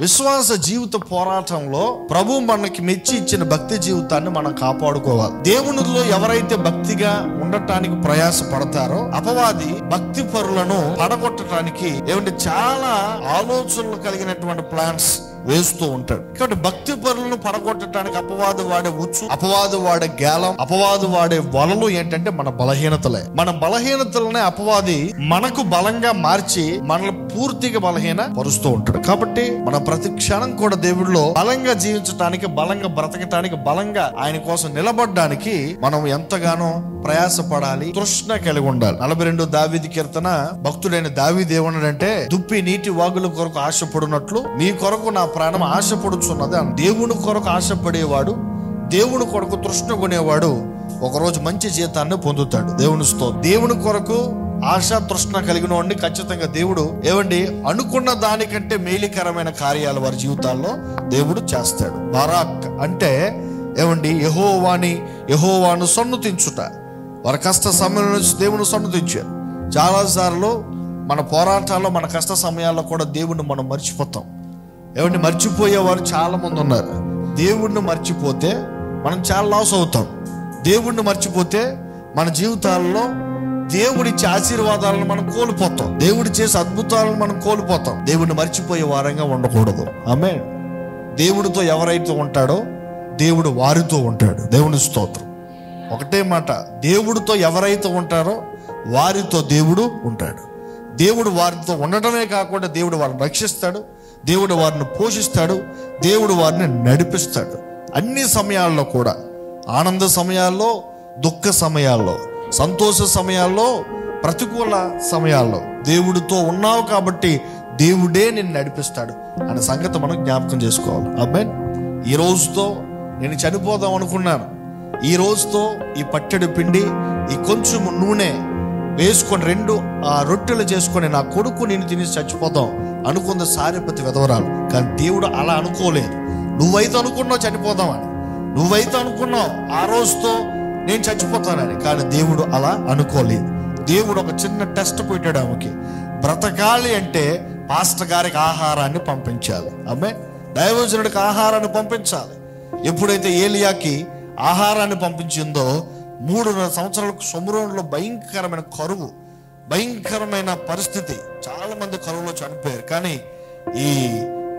విశ్వాస జీవిత పోరాటంలో ప్రభు మనకి మెచ్చి ఇచ్చిన భక్తి జీవితాన్ని మనం కాపాడుకోవాలి. దేవునిలో ఎవరైతే భక్తిగా ఉండటానికి ప్రయాస పడతారో అపవాది భక్తి పరులను పడగొట్టడానికి చాలా ఆలోచనలు కలిగినటువంటి ప్లాన్స్ వేస్తూ ఉంటాడు. కాబట్టి భక్తి పరులను పడగొట్టడానికి అపవాది వాడే ఉచ్చు, అపవాది వాడే గేలం, అపవాది వాడే వలలు ఏంటంటే మన బలహీనతలే. మన బలహీనతలనే అపవాది మనకు బలంగా మార్చి మనల్ని పూర్తిగా బలహీన పరుస్తూ ఉంటాడు. కాబట్టి మనం ప్రతి క్షణం కూడా దేవుడిలో బలంగా జీవించడానికి, బలంగా బ్రతకటానికి, బలంగా ఆయన కోసం నిలబడడానికి మనం ఎంతగానో ప్రయాసపడాలి, తృష్ణ కలిగి ఉండాలి. 42 దావీదు కీర్తన భక్తుడైన దావీదు ఏమన్నాడంటే, దుప్పి నీటి వాగుల కొరకు ఆశపడినట్లు మీ కొరకు నా ప్రాణం ఆశపడుచున్నది. దేవుని కొరకు ఆశపడేవాడు, దేవుని కొరకు తృష్ణ కొనేవాడు ఒకరోజు మంచి జీతాన్ని పొందుతాడు. దేవుని కొరకు ఆశ తృష్ణ కలిగిన వాడిని ఖచ్చితంగా దేవుడు అనుకున్న దానికంటే మేలికరమైన కార్యాలు వారి జీవితాల్లో దేవుడు చేస్తాడు. బారాక్ అంటే యెహోవాను సన్నుతించుట. వారి కష్ట సమయంలో నుంచి దేవుని సన్నుతించారు. చాలాసార్లు మన పోరాటాల్లో, మన కష్ట సమయాల్లో కూడా దేవుణ్ణి మనం మర్చిపోతాం. మర్చిపోయేవారు చాలా మంది ఉన్నారు. దేవుణ్ణి మర్చిపోతే మనం చాలా లాస్ అవుతాం. దేవుణ్ణి మర్చిపోతే మన జీవితాల్లో దేవుడిచ్చే ఆశీర్వాదాలను మనం కోల్పోతాం. దేవుడి చేసే అద్భుతాలను మనం కోల్పోతాం. దేవుడిని మర్చిపోయే వారంగా ఉండకూడదు. ఆమేన్. దేవుడితో ఎవరైతే ఉంటాడో దేవుడు వారితో ఉంటాడు. దేవుని స్తోత్రం. ఒకటే మాట, దేవుడితో ఎవరైతే ఉంటారో వారితో దేవుడు ఉంటాడు. దేవుడు వారితో ఉండటమే కాకుండా దేవుడు వారిని రక్షిస్తాడు, దేవుడు వారిని పోషిస్తాడు, దేవుడు వారిని నడిపిస్తాడు. అన్ని సమయాల్లో కూడా, ఆనంద సమయాల్లో, దుఃఖ సమయాల్లో, సంతోష సమయాల్లో, ప్రతికూల సమయాల్లో దేవుడితో ఉన్నావు కాబట్టి దేవుడే నిన్ను నడిపిస్తాడు అనే సంగతి మనం జ్ఞాపకం చేసుకోవాలి. ఆమేన్. ఈ రోజుతో నేను చనిపోదాం అనుకున్నాను, ఈ రోజుతో ఈ పట్టెడు పిండి, ఈ కొంచెం నూనె వేసుకొని 2 రొట్టెలు చేసుకొని నా కొడుకు నేను తిని చచ్చిపోదాం అనుకుంది సారెపతి విధవరాలు. కానీ దేవుడు అలా అనుకోలేదు. నువ్వైతే అనుకున్నావు చనిపోదామని, నువ్వైతే అనుకున్నావు ఆ రోజుతో నేను చచ్చిపోతానని, కానీ దేవుడు అలా అనుకోలేదు. దేవుడు ఒక చిన్న టెస్ట్ పెట్టాడు ఆమెకి. బ్రతకాలి అంటే పాస్టర్ గారికి ఆహారాన్ని పంపించాలి. ఆమె దైవజనుడికి ఆహారాన్ని పంపించాలి. ఎప్పుడైతే ఏలియాకి ఆహారాన్ని పంపించిందో 3.5 సంవత్సరాలకు షోమ్రోనులో భయంకరమైన కరువు, భయంకరమైన పరిస్థితి, చాలా మంది కరువులో చనిపోయారు. కానీ ఈ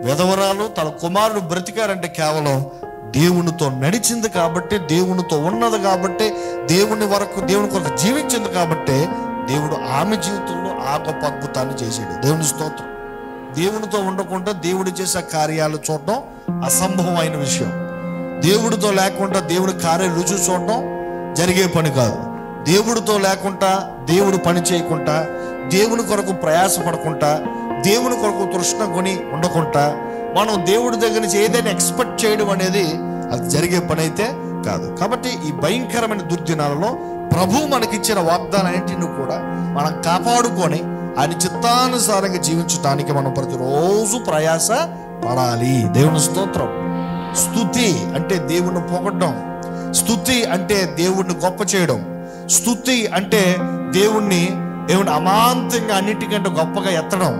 విధవరాలు తన కుమారుడు బ్రతికారంటే కేవలం దేవునితో నడిచింది కాబట్టి, దేవునితో ఉన్నది కాబట్టి, దేవుని కొరకు జీవించింది కాబట్టి దేవుడు ఆమె జీవితంలో ఆ గొప్ప అద్భుతాన్ని చేశాడు. దేవుని స్తోత్రం. దేవునితో ఉండకుండా దేవుడు చేసే కార్యాలు చూడటం అసంభవమైన విషయం. దేవుడితో లేకుండా దేవుడి కార్య రుచి చూడటం జరిగే పని కాదు. దేవుడితో లేకుండా, దేవుడు పని చేయకుండా, దేవుని కొరకు ప్రయాసపడకుండా, దేవుని కొరకు తృష్ణ కొని ఉండకుండా మనం దేవుడి దగ్గర నుంచి ఏదైనా ఎక్స్పెక్ట్ చేయడం అనేది అది జరిగే పని అయితే కాదు. కాబట్టి ఈ భయంకరమైన దుర్దినాలలో ప్రభు మనకిచ్చిన వాగ్దానాన్నింటిని కూడా మనం కాపాడుకొని ఆయన చిత్తానుసారంగా జీవించడానికి మనం ప్రతిరోజు ప్రయాస పడాలి. దేవుని స్తోత్రం. స్తుతి అంటే దేవుణ్ణి పొగడ్డం, స్తుతి అంటే దేవుణ్ణి గొప్ప చేయడం, స్తుతి అంటే దేవుణ్ణి అమాంతంగా అన్నిటికంటే గొప్పగా ఎత్తడం.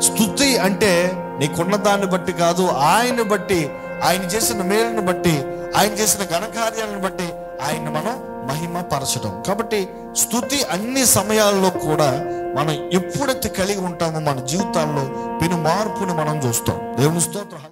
స్తుతి అంటే నీకున్న దాన్ని బట్టి కాదు, ఆయన్ని బట్టి, ఆయన చేసిన మేలును బట్టి, ఆయన చేసిన ఘనకార్యాలను బట్టి ఆయన్ని మనం మహిమ పరచడం. కాబట్టి స్తుతి అన్ని సమయాల్లో కూడా మనం ఎప్పుడైతే కలిగి ఉంటామో మన జీవితాల్లో పెను మార్పుని మనం చూస్తాం. దేవుని స్తోత్రం.